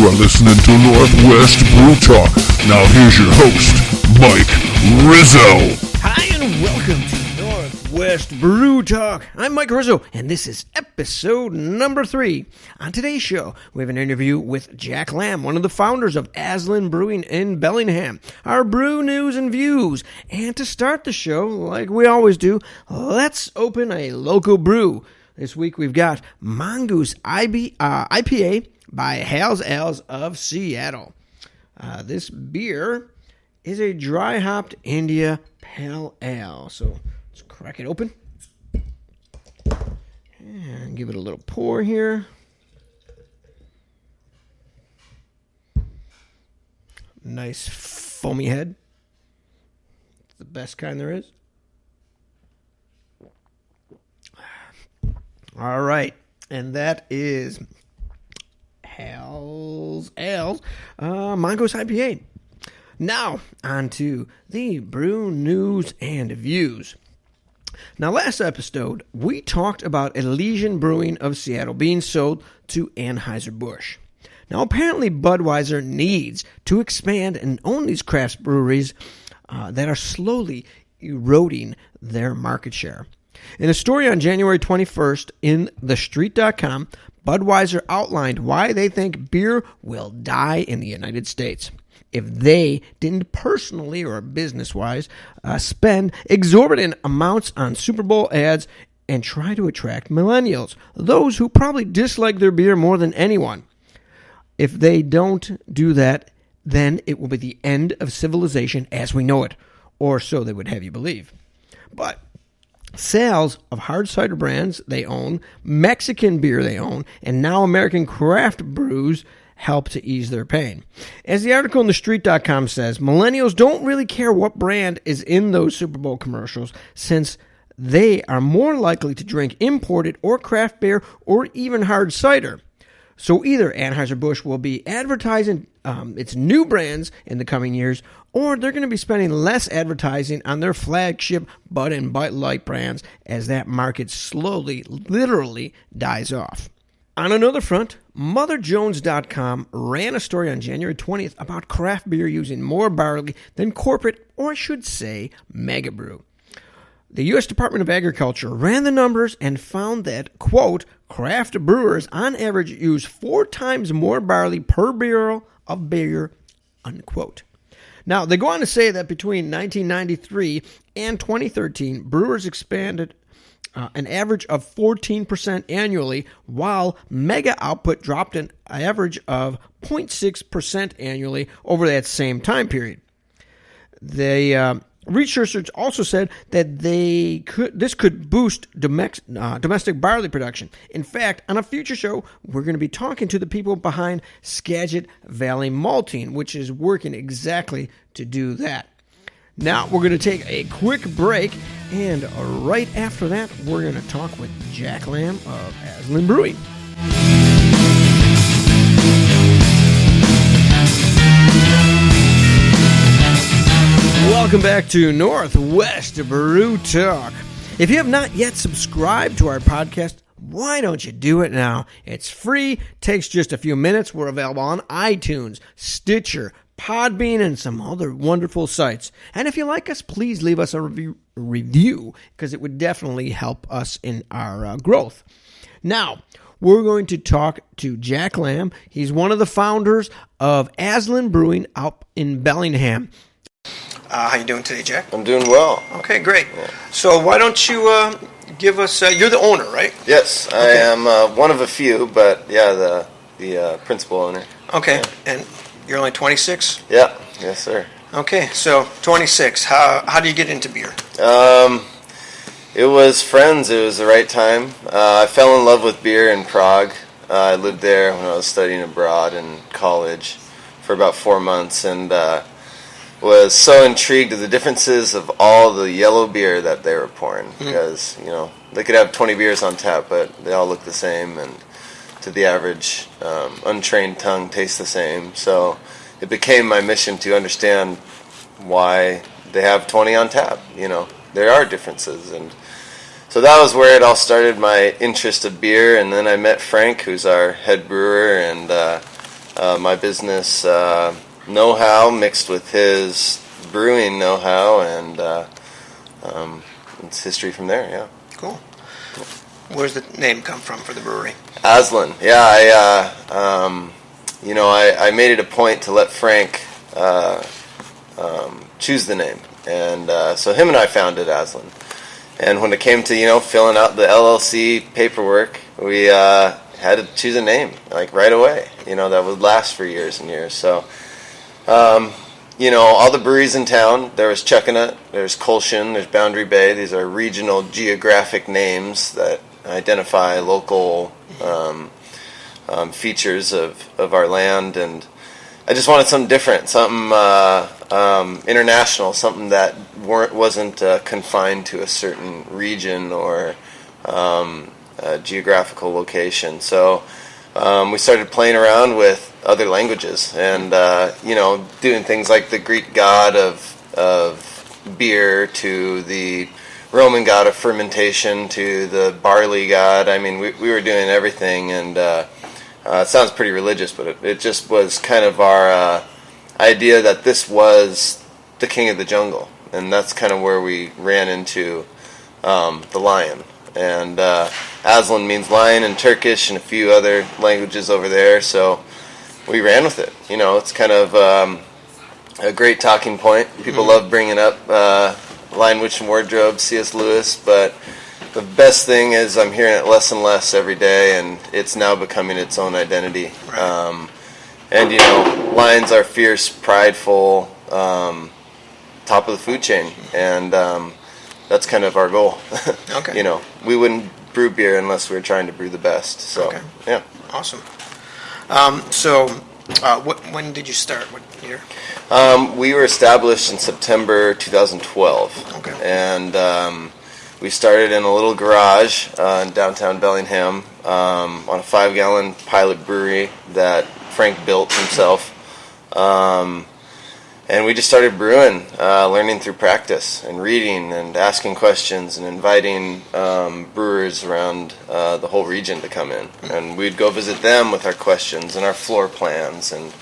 are listening to Northwest Brew Talk. Now here's your host, Mike Rizzo. Hi and welcome to Northwest Brew Talk. I'm Mike Rizzo, and this is episode number 3. On today's show, we have an interview with Jack Lamb, one of the founders of Aslan Brewing in Bellingham, our brew news and views. And to start the show, like we always do, let's open a local brew. This week we've got Mongoose IPA by Hale's Ales of Seattle. This beer is a dry-hopped India Pale Ale. So let's crack it open and give it a little pour here. Nice foamy head. It's the best kind there is. All right, and that is Hale's Ales Mongoose IPA. Now, on to the brew news and views. Now, last episode, we talked about Elysian Brewing of Seattle being sold to Anheuser-Busch. Now, apparently, Budweiser needs to expand and own these craft breweries that are slowly eroding their market share. In a story on January 21st in TheStreet.com, Budweiser outlined why they think beer will die in the United States if they didn't personally or business-wise spend exorbitant amounts on Super Bowl ads and try to attract millennials, those who probably dislike their beer more than anyone. If they don't do that, then it will be the end of civilization as we know it, or so they would have you believe. But sales of hard cider brands they own, Mexican beer they own, and now American craft brews help to ease their pain. As the article in TheStreet.com says, millennials don't really care what brand is in those Super Bowl commercials since they are more likely to drink imported or craft beer or even hard cider. So either Anheuser-Busch will be advertising its new brands in the coming years, or they're going to be spending less advertising on their flagship Bud and Bud Light brands as that market slowly, literally dies off. On another front, MotherJones.com ran a story on January 20th about craft beer using more barley than corporate, or I should say, mega brew. The U.S. Department of Agriculture ran the numbers and found that, quote, craft brewers on average use 4 times more barley per barrel of beer, unquote. Now, they go on to say that between 1993 and 2013, brewers expanded an average of 14% annually, while mega output dropped an average of 0.6% annually over that same time period. Researchers also said that this could boost domestic barley production. In fact, on a future show, we're going to be talking to the people behind Skagit Valley Malting, which is working exactly to do that. Now, we're going to take a quick break, and right after that, we're going to talk with Jack Lamb of Aslan Brewing. Welcome back to Northwest Brew Talk. If you have not yet subscribed to our podcast, why don't you do it now? It's free, takes just a few minutes. We're available on iTunes, Stitcher, Podbean, and some other wonderful sites. And if you like us, please leave us a review because it would definitely help us in our growth. Now, we're going to talk to Jack Lamb. He's one of the founders of Aslan Brewing out in Bellingham. How you doing today, Jack? I'm doing well. Okay, great. Yeah. So why don't you give us, you're the owner, right? Yes, okay. I am one of a few, but yeah, the principal owner. Okay, yeah. And you're only 26? Yeah, yes, sir. Okay, so 26. How do you get into beer? It was friends. It was the right time. I fell in love with beer in Prague. I lived there when I was studying abroad in college for about 4 months, and was so intrigued with the differences of all the yellow beer that they were pouring, because they could have 20 beers on tap, but they all look the same, and to the average untrained tongue taste the same. So it became my mission to understand why they have 20 on tap. There are differences, and so that was where it all started, my interest of beer. And then I met Frank, who's our head brewer, and my business know-how mixed with his brewing know-how, and it's history from there. Yeah. Cool. Where's the name come from for the brewery? Aslan. Yeah, I made it a point to let Frank choose the name, and so him and I founded Aslan. And when it came to filling out the LLC paperwork, we had to choose a name like right away. That would last for years and years. So, all the breweries in town. There was Chuckanut, there's Colshan, there's Boundary Bay. These are regional geographic names that identify local features of our land, and I just wanted something different, something international, something that wasn't confined to a certain region or a geographical location. So we started playing around with other languages, and doing things like the Greek god of beer to the Roman god of fermentation to the barley god. I mean, we were doing everything, and it sounds pretty religious, but it just was kind of our idea that this was the king of the jungle, and that's kind of where we ran into the lion. And Aslan means lion in Turkish and a few other languages over there, so we ran with it. It's kind of a great talking point. People love bringing up Lion, Witch, and Wardrobe, C.S. Lewis, but the best thing is I'm hearing it less and less every day, and it's now becoming its own identity. Right. Lions are fierce, prideful, top of the food chain, and that's kind of our goal. Okay. We wouldn't brew beer unless we were trying to brew the best. So, okay. Yeah. Awesome. When did you start? What year? We were established in September 2012. Okay. And we started in a little garage in downtown Bellingham on a 5-gallon pilot brewery that Frank built himself. And we just started brewing, learning through practice and reading and asking questions and inviting brewers around the whole region to come in. And we'd go visit them with our questions and our floor plans and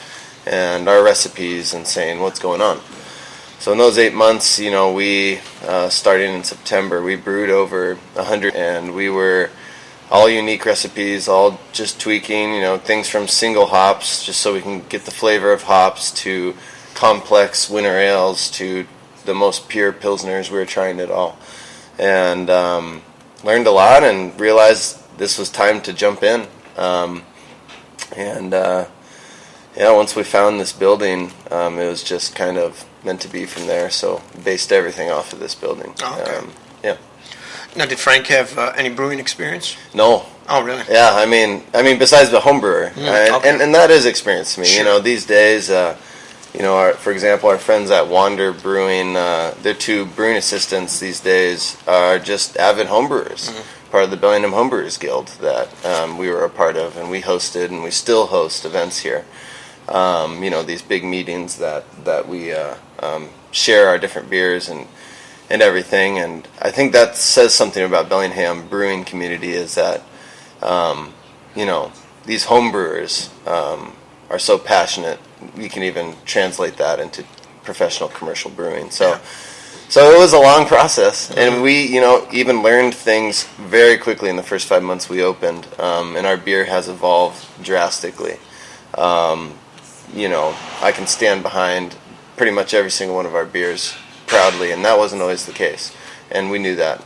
our recipes and saying what's going on. So in those 8 months, we starting in September, we brewed over 100, and we were all unique recipes, all just tweaking, things from single hops just so we can get the flavor of hops to complex winter ales to the most pure pilsners. We were trying it all, and learned a lot and realized this was time to jump in. Once we found this building, it was just kind of meant to be from there. So based everything off of this building. Oh, okay. Yeah. Now, did Frank have any brewing experience? No. Oh, really? Yeah, I mean, besides the home brewer, okay. and that is experience to me. Sure. These days, for example, our friends at Wander Brewing, their 2 brewing assistants these days are just avid homebrewers, part of the Bellingham Homebrewers Guild that we were a part of, and we hosted, and we still host events here. These big meetings that we share our different beers and everything, and I think that says something about Bellingham brewing community is that these homebrewers are so passionate. We can even translate that into professional commercial brewing. So it was a long process, and we even learned things very quickly in the first 5 months we opened, and our beer has evolved drastically. I can stand behind pretty much every single one of our beers proudly, and that wasn't always the case, and we knew that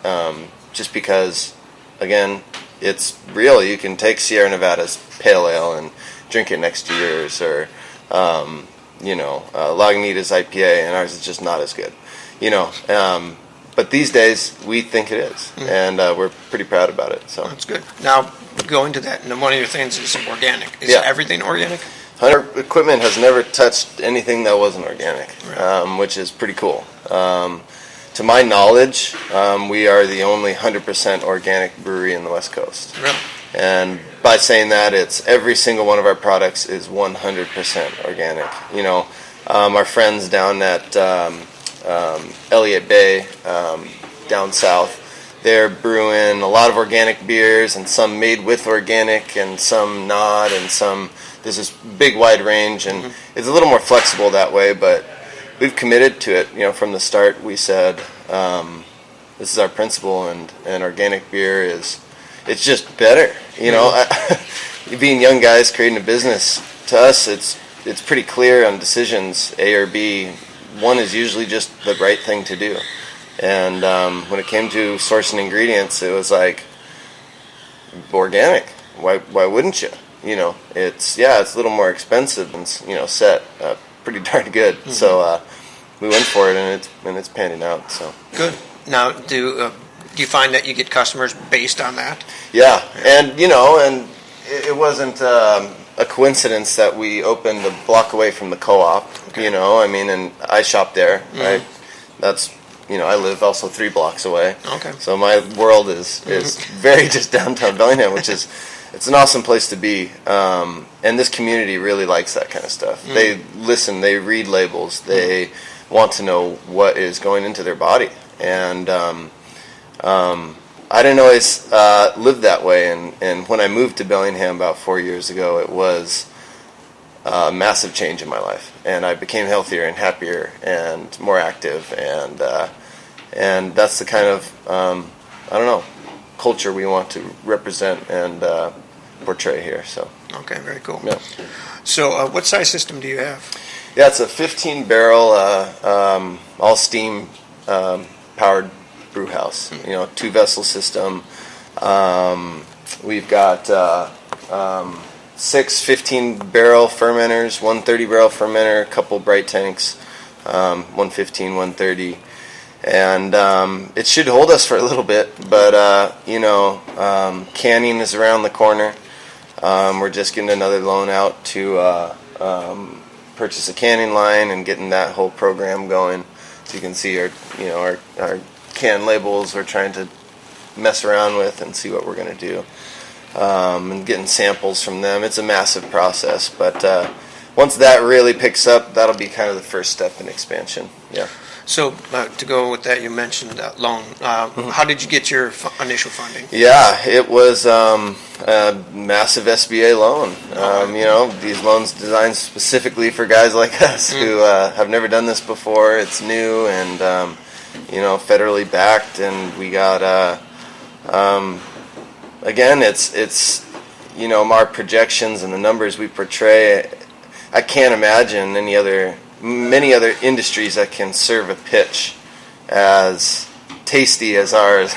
just because, again, it's real. You can take Sierra Nevada's pale ale and drink it next to yours, or Lagunitas IPA, and ours is just not as good, but these days we think it is, and we're pretty proud about it. So that's good. Now, going to that, and one of your things is organic. Is everything organic? Hunter equipment has never touched anything that wasn't organic, right. Which is pretty cool. To my knowledge, we are the only 100% organic brewery in the West Coast. Really? And by saying that, it's every single one of our products is 100% organic. Our friends down at Elliott Bay, down south, they're brewing a lot of organic beers, and some made with organic, and some not, and some. There's this big wide range, and it's a little more flexible that way. But we've committed to it. From the start, we said this is our principle, and organic beer it's just better. Being young guys creating a business, to us, it's pretty clear on decisions, A or B. One is usually just the right thing to do. And when it came to sourcing ingredients, it was like organic. Why wouldn't you? It's a little more expensive and set pretty darn good. Mm-hmm. So we went for it, and it's panning out. So good. Now, do you find that you get customers based on that? Yeah, and it wasn't a coincidence that we opened a block away from the co-op. Okay. And I shop there. Mm-hmm. Right? That's I live also 3 blocks away. Okay. So my world is very just downtown Bellingham, which is it's an awesome place to be. And this community really likes that kind of stuff. Mm. They listen, they read labels, they want to know what is going into their body. And I didn't always live that way. And when I moved to Bellingham about 4 years ago, it was a massive change in my life. And I became healthier and happier and more active. And that's the kind of, culture we want to represent and portray here. So. Okay, very cool. Yeah. So what size system do you have? Yeah, it's a 15-barrel, all-steam powered brew house. 2-vessel system. We've got 6 15-barrel fermenters, 1 30-barrel fermenter, a couple bright tanks, 1 15, 1 30. And it should hold us for a little bit, but canning is around the corner. We're just getting another loan out to purchase a canning line and getting that whole program going. So you can see our can labels we're trying to mess around with and see what we're going to do, and getting samples from them. It's a massive process, but once that really picks up, that'll be kind of the first step in expansion. Yeah. So to go with that, you mentioned that loan. How did you get your initial funding? Yeah, it was a massive SBA loan. These loans designed specifically for guys like us who have never done this before. It's new and federally backed, and we got again, it's our projections and the numbers we portray. I can't imagine many other industries that can serve a pitch as tasty as ours,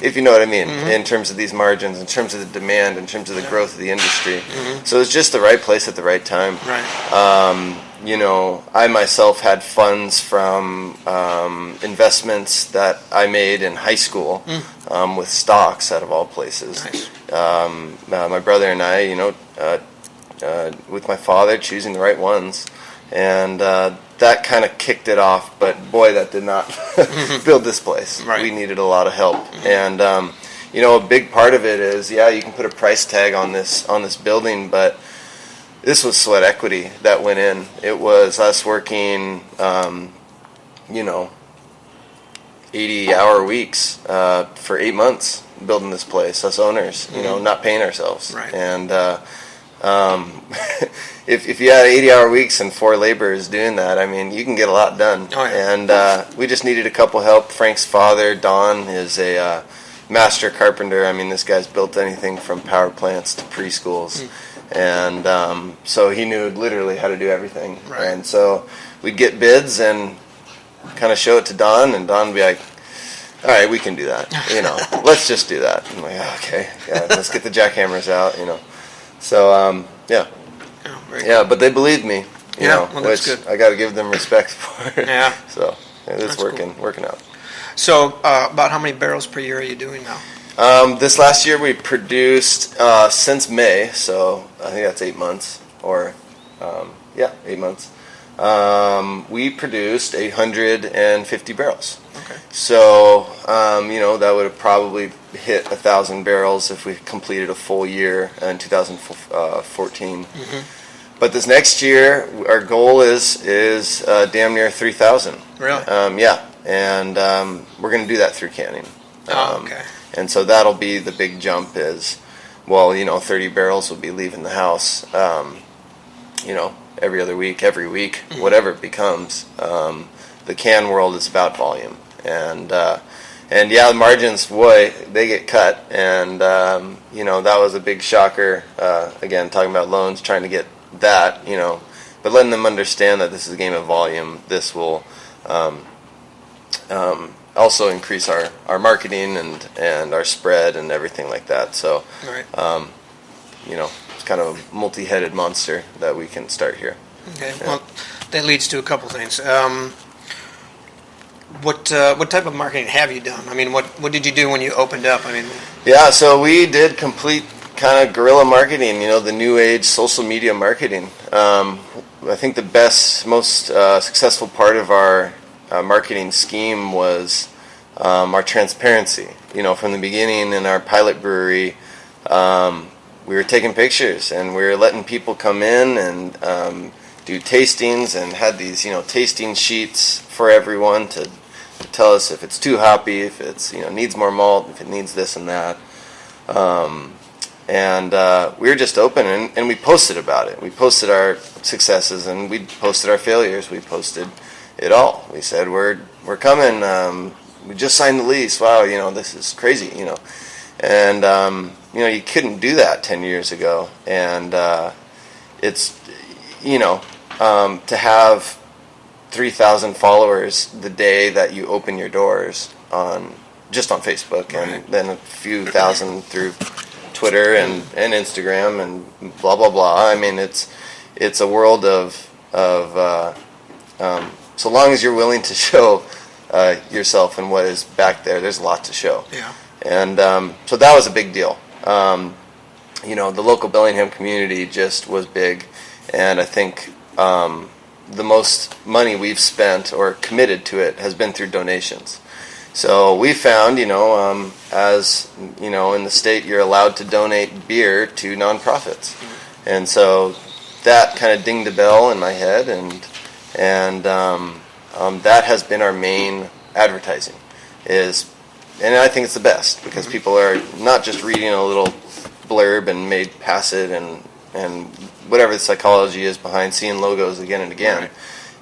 if you know what I mean, in terms of these margins, in terms of the demand, in terms of the growth of the industry. So it's just the right place at the right time. Right. I myself had funds from investments that I made in high school with stocks, out of all places. Nice. My brother and I, with my father, choosing the right ones. And that kind of kicked it off, but boy, that did not build this place. Right. We needed a lot of help, and a big part of it is, you can put a price tag on this building, but this was sweat equity that went in. It was us working, 80-hour weeks for 8 months building this place. Us owners, not paying ourselves, right. And if you had 80-hour weeks and 4 laborers doing that, you can get a lot done. Oh, yeah. And we just needed a couple help. Frank's father, Don, is a master carpenter. This guy's built anything from power plants to preschools. And so he knew literally how to do everything. Right. And so we'd get bids and kind of show it to Don, and Don would be like, all right, we can do that. Let's just do that. I'm like, okay, let's get the jackhammers out, So, yeah. Oh, but they believed me, which good. I got to give them respect for. Yeah. So it's working out. So about how many barrels per year are you doing now? This last year we produced, since May, so I think that's 8 months, or 8 months. We produced 850 barrels. Okay. So, that would have probably hit 1,000 barrels if we completed a full year in 2014. But this next year, our goal is damn near 3,000. Really? Yeah, and we're going to do that through canning. Okay. And so that'll be the big jump is, well, 30 barrels will be leaving the house, every other week, every week, whatever it becomes. The can world is about volume. And the margins, boy, they get cut. And, that was a big shocker. Again, talking about loans, trying to get that, but letting them understand that this is a game of volume. This will also increase our marketing and our spread and everything like that. So, right. It's kind of a multi-headed monster that we can start here. Okay. Yeah. Well, that leads to a couple things. What type of marketing have you done? I mean, what did you do when you opened up? I mean, yeah. So we did complete kind of guerrilla marketing. The new age social media marketing. I think the best, most successful part of our marketing scheme was our transparency. From the beginning in our pilot brewery, we were taking pictures and we were letting people come in and do tastings and had these, tasting sheets for everyone to tell us if it's too hoppy, if it's, needs more malt, if it needs this and that. And we were just open and we posted about it. We posted our successes and we posted our failures. We posted it all. We said, we're coming. We just signed the lease. Wow, this is crazy, And, you couldn't do that 10 years ago. And it's, to have 3,000 followers the day that you open your doors just on Facebook, right. And then a few thousand through Twitter and Instagram and blah, blah, blah. I mean, it's a world of so long as you're willing to show yourself and what is back there, there's a lot to show. Yeah. And so that was a big deal. The local Bellingham community just was big, and I think the most money we've spent or committed to it has been through donations. So we found, as in the state, you're allowed to donate beer to nonprofits, and so that kind of dinged a bell in my head, and that has been our main advertising. And I think it's the best because people are not just reading a little blurb and made pass it and whatever the psychology is behind seeing logos again and again. Right.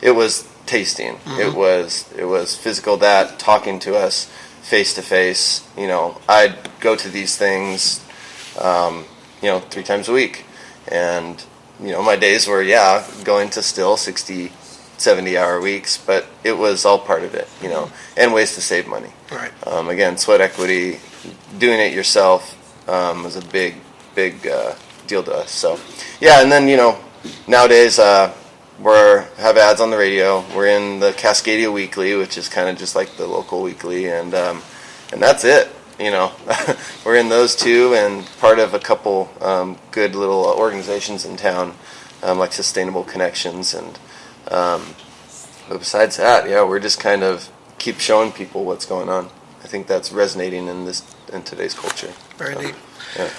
It was tasting. Mm-hmm. It was physical, that talking to us face to face. I'd go to these things 3 times a week, and my days were going to still 60, 70-hour weeks, but it was all part of it, and ways to save money. Right. Again, sweat equity, doing it yourself was a big deal to us. So, and then nowadays we have ads on the radio. We're in the Cascadia Weekly, which is kind of just like the local weekly, and that's it. We're in those two, and part of a couple good little organizations in town, like Sustainable Connections, and but besides that, we're just kind of keep showing people what's going on. I think that's resonating in today's culture. Very neat. Yeah.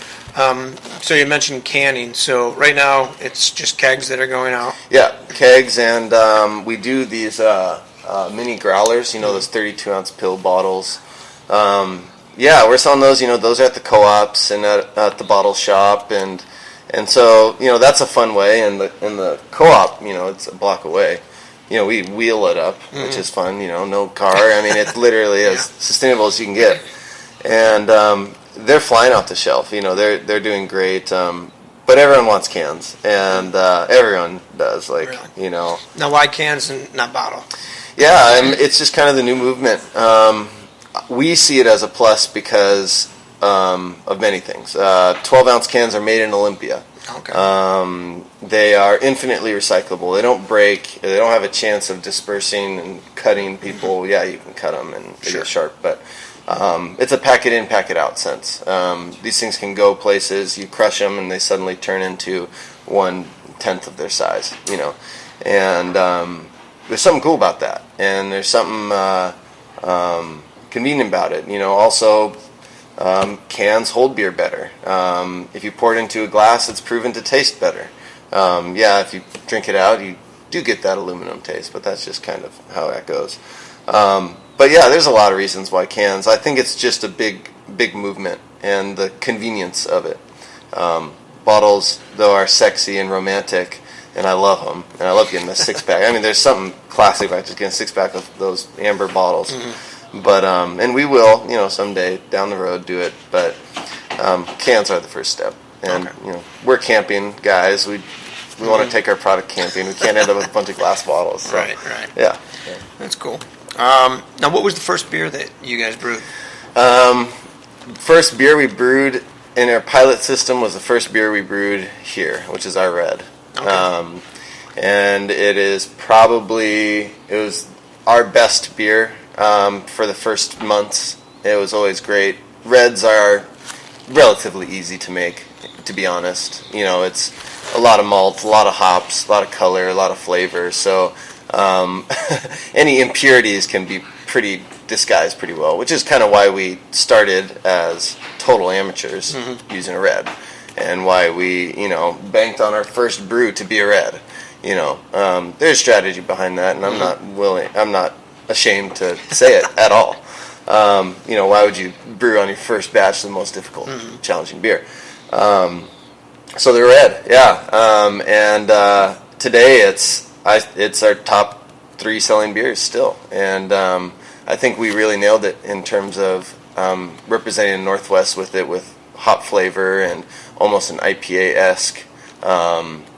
So you mentioned canning. So right now it's just kegs that are going out. Yeah, kegs, and we do these mini growlers. Those 32-ounce pill bottles. We're selling those. Those are at the co-ops and at the bottle shop, and so that's a fun way. And the co-op, it's a block away. We wheel it up, which is fun. No car. I mean, it's literally as sustainable as you can get, and they're flying off the shelf. They're doing great. But everyone wants cans, and everyone does. Really? Now, why cans and not bottle? Yeah, it's just kind of the new movement. We see it as a plus because of many things. 12-ounce cans are made in Olympia. Okay. They are infinitely recyclable. They don't break. They don't have a chance of dispersing and cutting people. Yeah, you can cut them and they get sharp, but it's a pack it in, pack it out sense. These things can go places. You crush them and they suddenly turn into 1/10 of their size. And there's something cool about that, and there's something convenient about it. Also. Cans hold beer better. If you pour it into a glass, it's proven to taste better. If you drink it out, you do get that aluminum taste, but that's just kind of how that goes. But yeah, there's a lot of reasons why cans. I think it's just a big movement and the convenience of it. Bottles, though, are sexy and romantic, and I love them. And I love getting a 6-pack. I mean, there's something classic about just getting a 6-pack of those amber bottles. Mm-hmm. But and we will, someday down the road do it. But cans are the first step. And we're camping guys. We want to take our product camping. We can't end up with a bunch of glass bottles. So. Right. Yeah. That's cool. Now, what was the first beer that you guys brewed? First beer we brewed in our pilot system was the first beer we brewed here, which is our red. Okay. And it was our best beer for the first months. It was always great. Reds are relatively easy to make, to be honest. It's a lot of malt, a lot of hops, a lot of color, a lot of flavor. So any impurities can be disguised pretty well, which is kind of why we started as total amateurs using a red, and why we banked on our first brew to be a red. There's strategy behind that, and I'm not ashamed to say it at all. Why would you brew on your first batch the most difficult, challenging beer? So the red, and today it's our top 3 selling beers still, and I think we really nailed it in terms of representing the Northwest with it, with hop flavor and almost an IPA-esque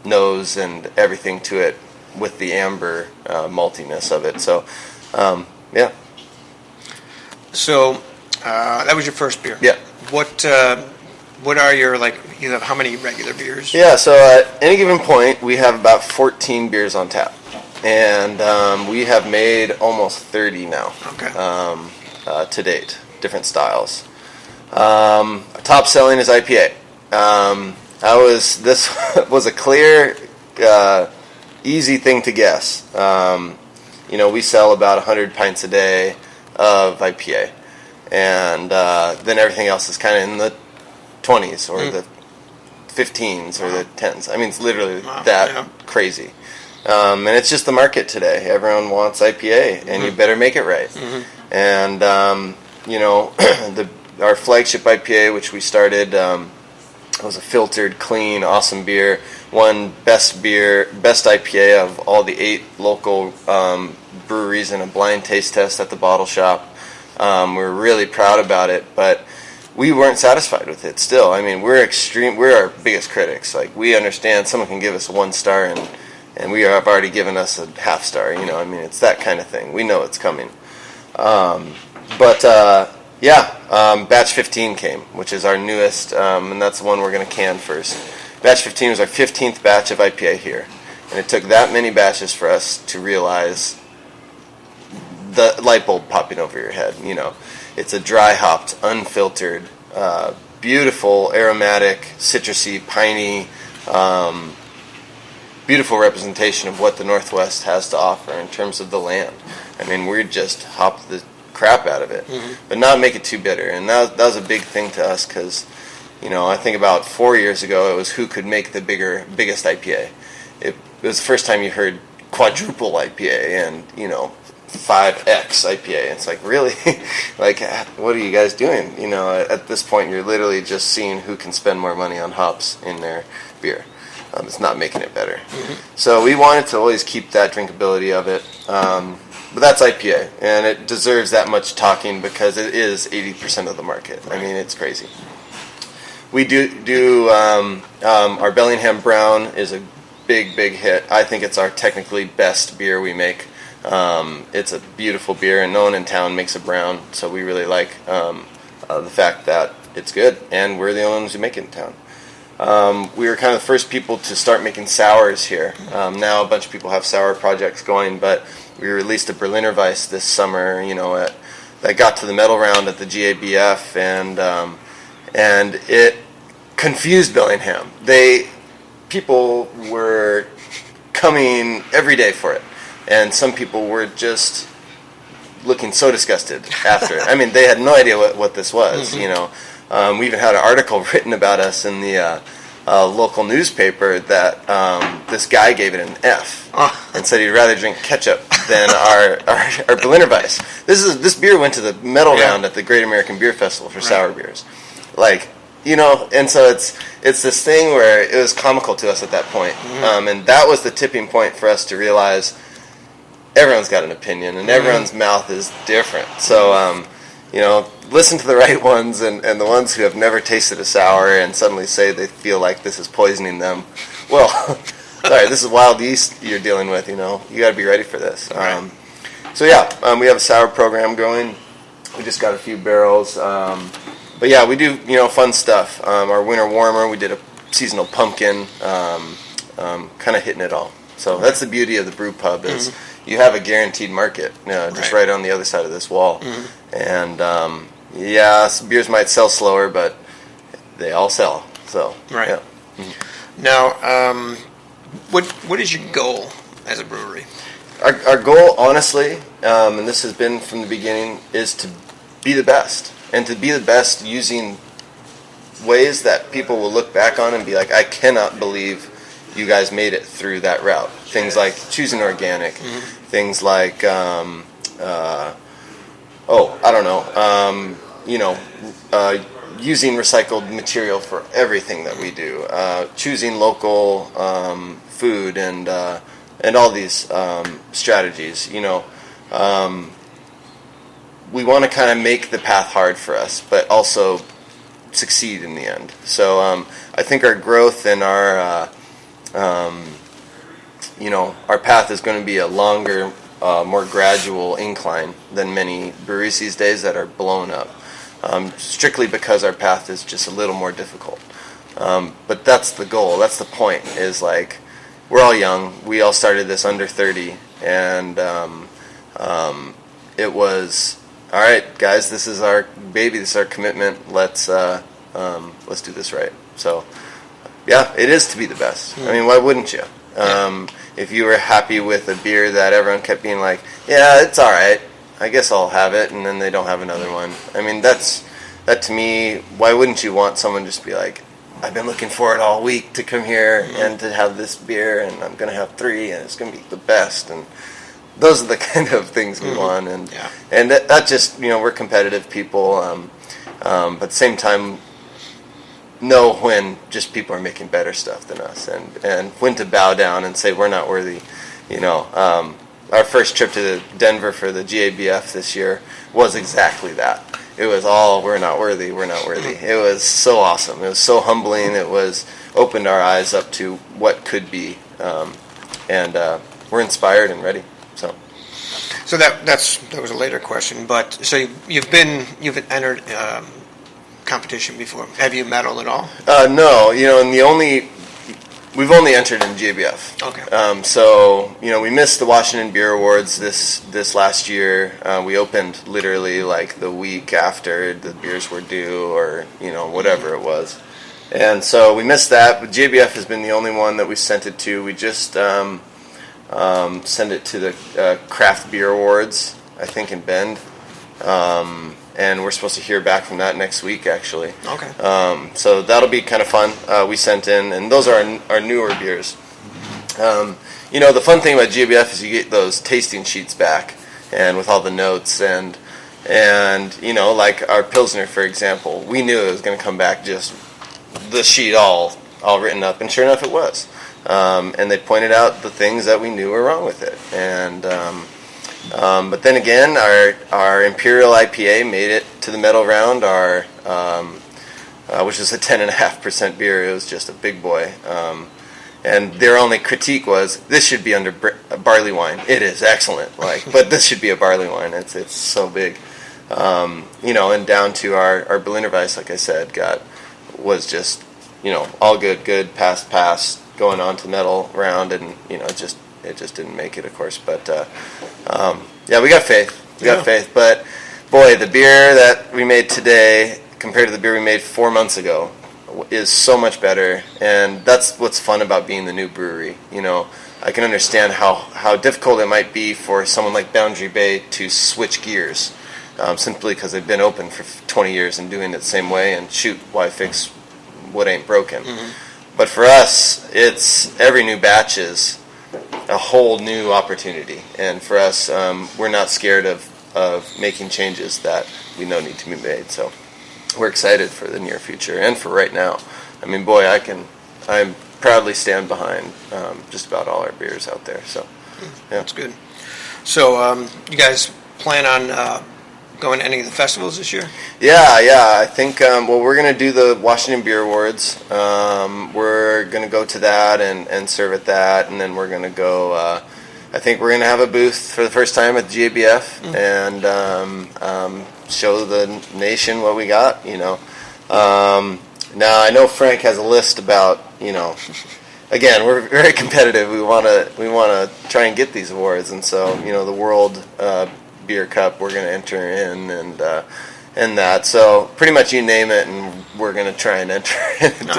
nose and everything to it, with the amber maltiness of it. So, yeah. So that was your first beer. Yeah. What are your, you have how many regular beers? Yeah, so at any given point, we have about 14 beers on tap. And we have made almost 30 now. Okay. To date, different styles. Top selling is IPA. This was a clear, easy thing to guess. We sell about 100 pints a day of IPA, and then everything else is kind of in the 20s or the 15s or the 10s. I mean, it's literally crazy. And it's just the market today. Everyone wants IPA, and you better make it right. Mm-hmm. And our flagship IPA, which we started, was a filtered, clean, awesome beer. Won best IPA of all the 8 local breweries in a blind taste test at the bottle shop. We're really proud about it, but we weren't satisfied with it still. I mean, we're our biggest critics. We understand someone can give us a 1 star and we have already given us a half star. It's that kind of thing. We know it's coming. Batch 15 came, which is our newest, and that's the one we're going to can first. Batch 15 was our 15th batch of IPA here, and it took that many batches for us to realize the light bulb popping over your head. It's a dry hopped, unfiltered, beautiful, aromatic, citrusy, piney, beautiful representation of what the Northwest has to offer in terms of the land. I mean, we just hopped the crap out of it, but not make it too bitter. And that was a big thing to us because, I think about 4 years ago, it was who could make the biggest IPA. It was the first time you heard quadruple IPA and, 5X IPA. It's really? What are you guys doing? At this point, you're literally just seeing who can spend more money on hops in their beer. It's not making it better. Mm-hmm. So we wanted to always keep that drinkability of it. But that's IPA, and it deserves that much talking because it is 80% of the market. I mean, it's crazy. We do our Bellingham Brown is a big hit. I think it's our technically best beer we make. It's a beautiful beer, and no one in town makes a brown, so we really like the fact that it's good, and we're the only ones who make it in town. We were kind of the first people to start making sours here. Now a bunch of people have sour projects going, but we released a Berliner Weiss this summer, that got to the medal round at the GABF, and it confused Bellingham. People were coming every day for it, and some people were just looking so disgusted after. I mean, they had no idea what this was, We even had an article written about us in the local newspaper that this guy gave it an F and said he'd rather drink ketchup than our Berliner Weiss. This beer went to the medal round at the Great American Beer Festival for sour beers. Like, you know, and so it's this thing where it was comical to us at that point. And that was the tipping point for us to realize everyone's got an opinion and everyone's mouth is different. So, you know, listen to the right ones and the ones who have never tasted a sour and suddenly say they feel like this is poisoning them. Well, sorry, this is wild yeast you're dealing with, you know. You got to be ready for this. So, yeah, we have a sour program going. We just got a few barrels. But, yeah, we do, you know, fun stuff. Our winter warmer, we did a seasonal pumpkin, kind of hitting it all. So that's the beauty of the brew pub is you have a guaranteed market just right on the other side of this wall. And, yeah, some beers might sell slower, but they all sell. So, yeah. Now, what is your goal as a brewery? Our goal, honestly, and this has been from the beginning, is to be the best. And to be the best using ways that people will look back on and be like, I cannot believe you guys made it through that route. Things like choosing organic. Things like, using recycled material for everything that we do. Choosing local food and all these strategies. You know, we want to kind of make the path hard for us, but also succeed in the end. So I think our growth and our path is going to be a longer, more gradual incline than many breweries these days that are blown up. Strictly because our path is just a little more difficult. But that's the goal. That's the point. Is like we're all young. We all started this under 30, and it was all right, guys. This is our baby. This is our commitment. Let's do this right. So, yeah, it is to be the best. I mean, why wouldn't you? If you were happy with a beer that everyone kept being like, yeah, it's all right, I guess I'll have it, and then they don't have another one. I mean, that to me, why wouldn't you want someone just to be like, I've been looking for it all week to come here and to have this beer, and I'm going to have 3, and it's going to be the best. And those are the kind of things we want. And that just, you know, we're competitive people, but at the same time, know when just people are making better stuff than us, and when to bow down and say we're not worthy. You know, our first trip to Denver for the GABF this year was exactly that. It was all we're not worthy. It was so awesome. It was so humbling. It was opened our eyes up to what could be, and we're inspired and ready. So that was a later question, but so you've entered competition before. Have you medaled at all? No, you know, and we've only entered in GABF. Okay. So, you know, we missed the Washington Beer Awards this last year. We opened literally like the week after the beers were due, or, you know, whatever it was. And so we missed that, but GABF has been the only one that we sent it to. We just sent it to the Craft Beer Awards, I think in Bend. And we're supposed to hear back from that next week, actually. Okay. So that'll be kind of fun. We sent in, and those are our newer beers. You know, the fun thing about GABF is you get those tasting sheets back, and with all the notes, and you know, like our Pilsner, for example, we knew it was going to come back just the sheet all written up, and sure enough, it was. And they pointed out the things that we knew were wrong with it, and but then again, our Imperial IPA made it to the medal round, which is a 10.5% beer. It was just a big boy. And their only critique was, this should be under barley wine. It is excellent, but this should be a barley wine. It's so big. You know, and down to our Berliner Weiss, like I said, was just, you know, all good, pass, going on to the medal round, and, you know, it just didn't make it, of course. But yeah, we got faith. Faith. But boy, the beer that we made today compared to the beer we made 4 months ago is so much better. And that's what's fun about being the new brewery. You know, I can understand how difficult it might be for someone like Boundary Bay to switch gears, simply because they've been open for 20 years and doing it the same way. And shoot, why fix what ain't broken? But for us, it's every new batch is a whole new opportunity. And for us, we're not scared of making changes that we know need to be made. So we're excited for the near future and for right now. I mean, boy, I'm proudly stand behind just about all our beers out there. So, yeah. That's good. So, you guys plan on going to any of the festivals this year? Yeah. I think, we're going to do the Washington Beer Awards. We're going to go to that and serve at that. And then we're going to go, I think we're going to have a booth for the first time at the GABF and show the nation what we got, Now, I know Frank has a list about, again, we're very competitive. We want to try and get these awards. And so, the World Beer Cup we're going to enter in and that. So pretty much you name it, and we're going to try and enter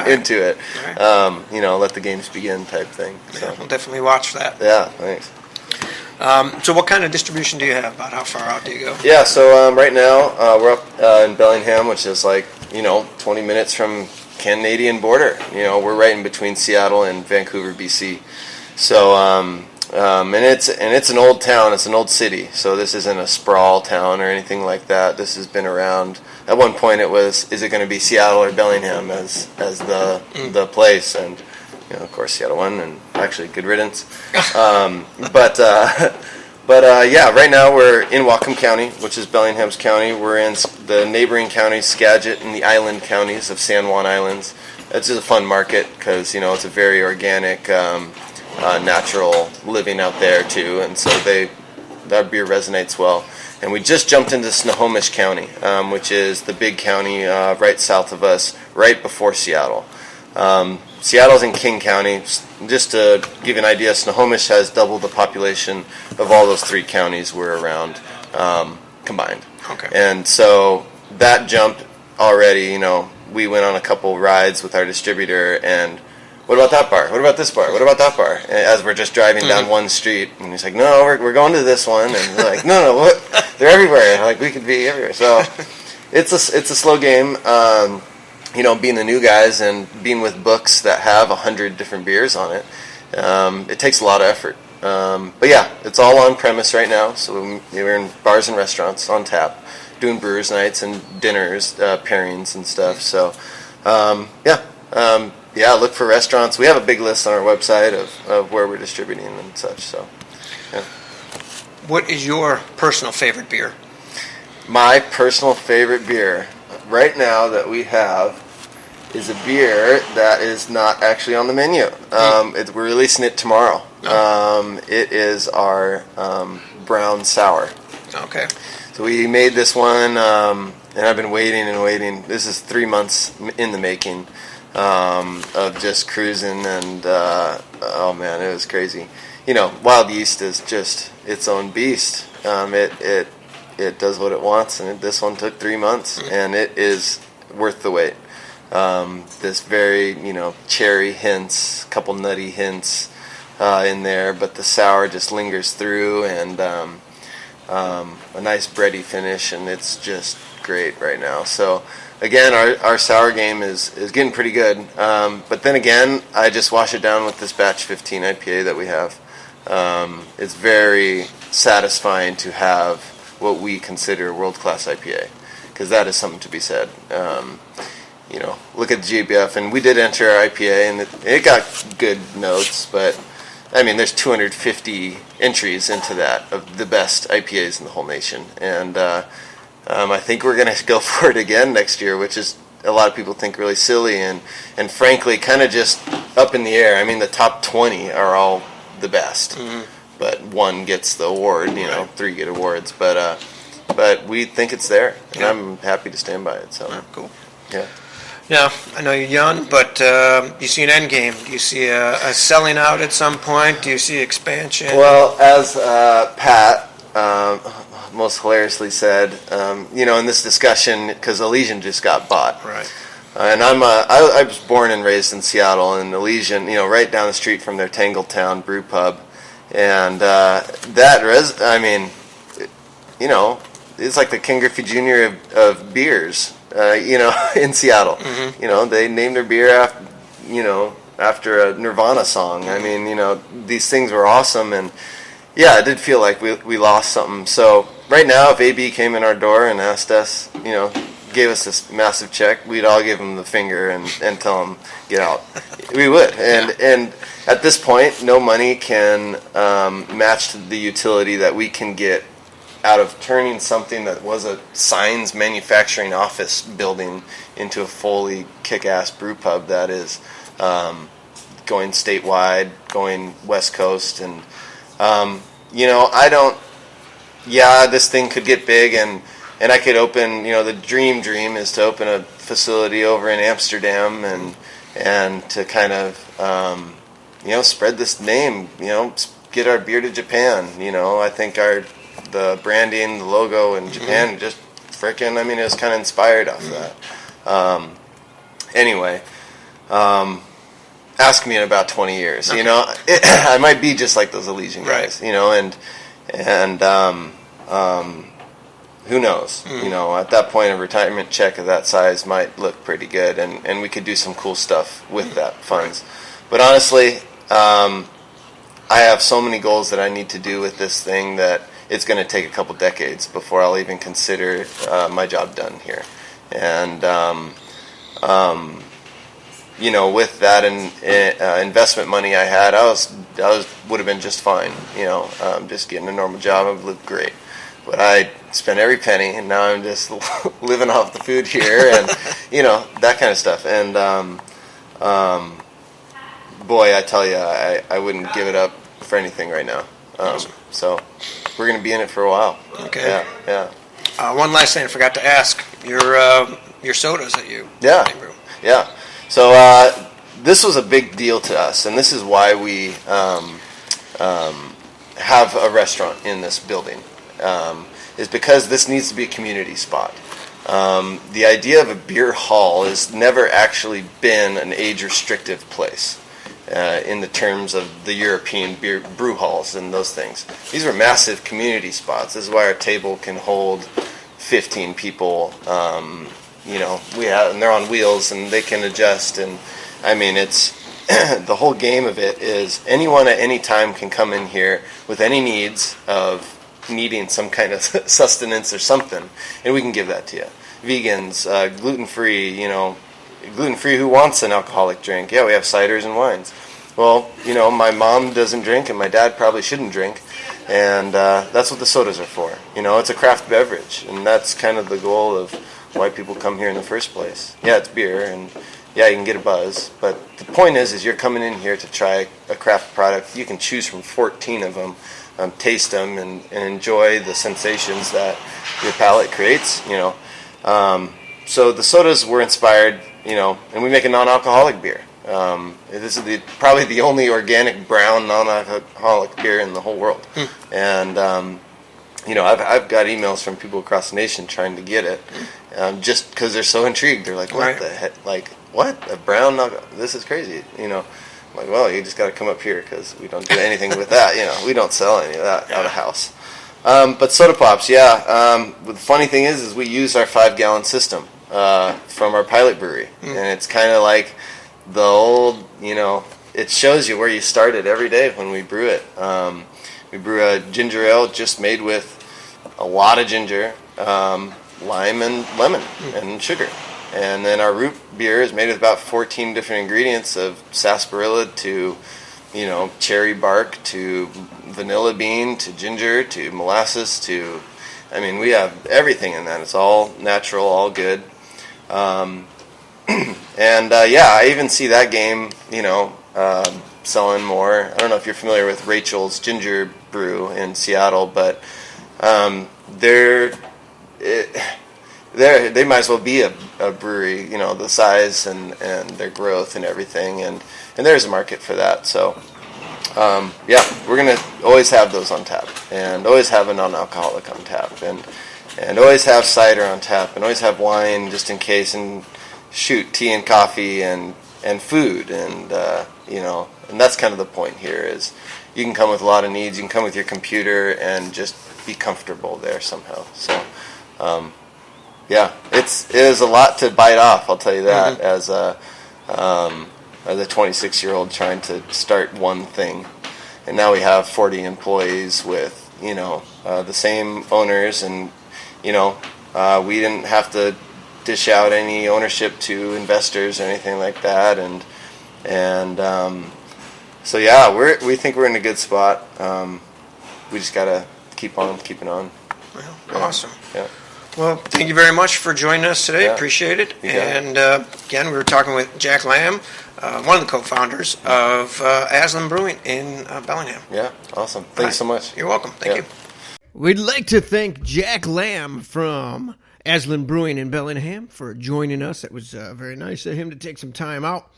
into it. Right. Let the games begin type thing. So. Yeah, we'll definitely watch that. Yeah, thanks. So what kind of distribution do you have? About how far out do you go? Yeah, so right now we're up in Bellingham, which is 20 minutes from Canadian border. We're right in between Seattle and Vancouver, BC. So and it's an old town. It's an old city. So this isn't a sprawl town or anything like that. This has been around. At one point, it was, is it going to be Seattle or Bellingham as the place? And of course, Seattle won, and actually, good riddance. But right now we're in Whatcom County, which is Bellingham's county. We're in the neighboring counties, Skagit and the island counties of San Juan Islands. It's just a fun market because, it's a very organic, natural living out there, too. And so that beer resonates well. And we just jumped into Snohomish County, which is the big county right south of us, right before Seattle. Seattle's in King County. Just to give you an idea, Snohomish has double the population of all those three counties we're around combined. Okay. And so that jump already, we went on a couple rides with our distributor, and what about that bar? What about this bar? What about that bar? And as we're just driving down one street, and he's like, no, we're going to this one. And we're like, no, what? They're everywhere. Like, we could be everywhere. So it's a slow game. Being the new guys and being with books that have 100 different beers on it, it takes a lot of effort. But yeah, it's all on premise right now. So we're in bars and restaurants on tap, doing brewers nights and dinners, pairings and stuff. So look for restaurants. We have a big list on our website of where we're distributing and such. So, yeah. What is your personal favorite beer? My personal favorite beer right now that we have is a beer that is not actually on the menu. We're releasing it tomorrow. It is our brown sour. Okay. So we made this one, and I've been waiting. This is 3 months in the making of just cruising, and oh man, it was crazy. Wild yeast is just its own beast. It does what it wants, and this one took 3 months, and it is worth the wait. This very, cherry hints, couple nutty hints in there, but the sour just lingers through, and a nice bready finish, and it's just great right now. So again, our sour game is getting pretty good, but then again, I just wash it down with this batch 15 IPA that we have. It's very satisfying to have what we consider world-class IPA, because that is something to be said. Look at the GABF, and we did enter our IPA, and it got good notes, but I mean, there's 250 entries into that of the best IPAs in the whole nation, and I think we're going to go for it again next year, which is a lot of people think really silly, and frankly, kind of just up in the air. I mean, the top 20 are all the best, but one gets the award, Right. 3 get awards, but we think it's there, and I'm happy to stand by it. So Cool. yeah. Now, I know you're young, but do you see an end game? Do you see a selling out at some point? Do you see expansion? Well, as Pat most hilariously said, in this discussion, because Elysian just got bought. Right. And I was born and raised in Seattle, and Elysian, right down the street from their Tangletown brew pub, and it's like the Ken Griffey Jr. of beers, in Seattle. Mm-hmm. They named their beer after a Nirvana song. I mean, you know, these things were awesome, and yeah, it did feel like we lost something. So right now, if AB came in our door and asked us, you know, gave us this massive check, we'd all give him the finger and tell him, get out. We would. And at this point, no money can match the utility that we can get out of turning something that was a signs manufacturing office building into a fully kick-ass brew pub that is going statewide, going West Coast. And, you know, this thing could get big, and I could open, you know, the dream is to open a facility over in Amsterdam and to kind of, you know, spread this name, you know, get our beer to Japan. You know, I think the branding, the logo in Japan, just frickin', I mean, it was kind of inspired off that. Anyway, ask me in about 20 years, okay. You know, I might be just like those Elysian guys, right. You know, and who knows? You know, at that point, a retirement check of that size might look pretty good, and we could do some cool stuff with that funds. But honestly, I have so many goals that I need to do with this thing that it's going to take a couple decades before I'll even consider my job done here. And you know, with that investment money I had, I would have been just fine. You know, just getting a normal job, I would live great. But I spent every penny, and now I'm just living off the food here, and you know, that kind of stuff. And boy, I tell you, I wouldn't give it up for anything right now. Awesome. So we're going to be in it for a while. Okay. Yeah. One last thing I forgot to ask: your sodas that you brew. Yeah. So this was a big deal to us, and this is why we have a restaurant in this building. Is because this needs to be a community spot. The idea of a beer hall has never actually been an age-restrictive place in the terms of the European brew halls and those things. These are massive community spots. This is why our table can hold 15 people. You know, and they're on wheels, and they can adjust. And I mean, it's the whole game of it is anyone at any time can come in here with any needs of needing some kind of sustenance or something, and we can give that to you. Vegans, gluten-free, you know, gluten-free who wants an alcoholic drink? Yeah, we have ciders and wines. Well, you know, my mom doesn't drink, and my dad probably shouldn't drink, and that's what the sodas are for. You know, it's a craft beverage, and that's kind of the goal of why people come here in the first place. Yeah, it's beer, and yeah, you can get a buzz, but the point is you're coming in here to try a craft product. You can choose from 14 of them, taste them, and enjoy the sensations that your palate creates, you know. So the sodas were inspired, you know, and we make a non-alcoholic beer. This is probably the only organic brown non-alcoholic beer in the whole world. And, you know, I've got emails from people across the nation trying to get it, just because they're so intrigued. They're like, what the heck? Like, what? A brown this is crazy, you know. I'm like, well, you just got to come up here because we don't do anything with that. You know, we don't sell any of that out of house. But soda pops, the funny thing is we use our 5-gallon system from our pilot brewery, and it's kind of like the old, you know, it shows you where you started every day when we brew it. We brew a ginger ale just made with a lot of ginger, lime and lemon and sugar. And then our root beer is made with about 14 different ingredients, of sarsaparilla to, you know, cherry bark to vanilla bean to ginger to molasses to, I mean, we have everything in that. It's all natural, all good. And I even see that game, you know, selling more. I don't know if you're familiar with Rachel's Ginger Brew in Seattle, but they might as well be a brewery, you know, the size and their growth and everything, and there's a market for that. So, we're going to always have those on tap, and always have a non-alcoholic on tap, and always have cider on tap, and always have wine just in case, and tea and coffee and food, and, you know, and that's kind of the point here is you can come with a lot of needs, you can come with your computer and just be comfortable there somehow. So, it is a lot to bite off, I'll tell you that, as as a 26-year-old trying to start one thing. And now we have 40 employees with, the same owners, and, we didn't have to dish out any ownership to investors or anything like that. So yeah, we think we're in a good spot. We just gotta keep on keeping on. Well, Yeah. awesome. Yeah. Well, thank you very much for joining us today. Yeah. Appreciate it. You got it. And again, we were talking with Jack Lamb, one of the co-founders of Aslan Brewing in Bellingham. Yeah. Awesome. Thanks so much. You're welcome. Thank you. We'd like to thank Jack Lamb from Aslan Brewing in Bellingham for joining us. It was very nice of him to take some time out.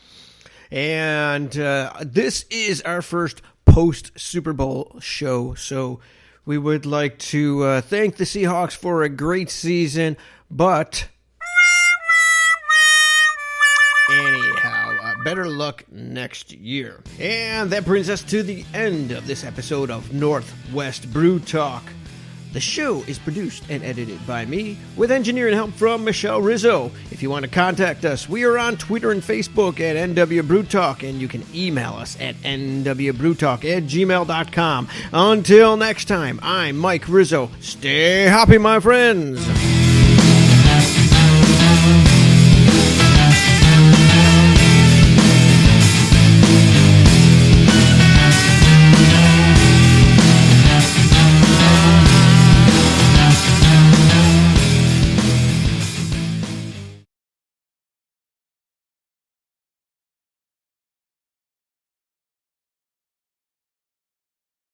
And this is our first post-Super Bowl show, so we would like to thank the Seahawks for a great season, but anyhow, better luck next year. And that brings us to the end of this episode of Northwest Brew Talk. The show is produced and edited by me, with engineering help from Michelle Rizzo. If you want to contact us, we are on Twitter and Facebook at NW Brew Talk, and you can email us at nwbrewtalk@gmail.com. Until next time, I'm Mike Rizzo. Stay happy, my friends.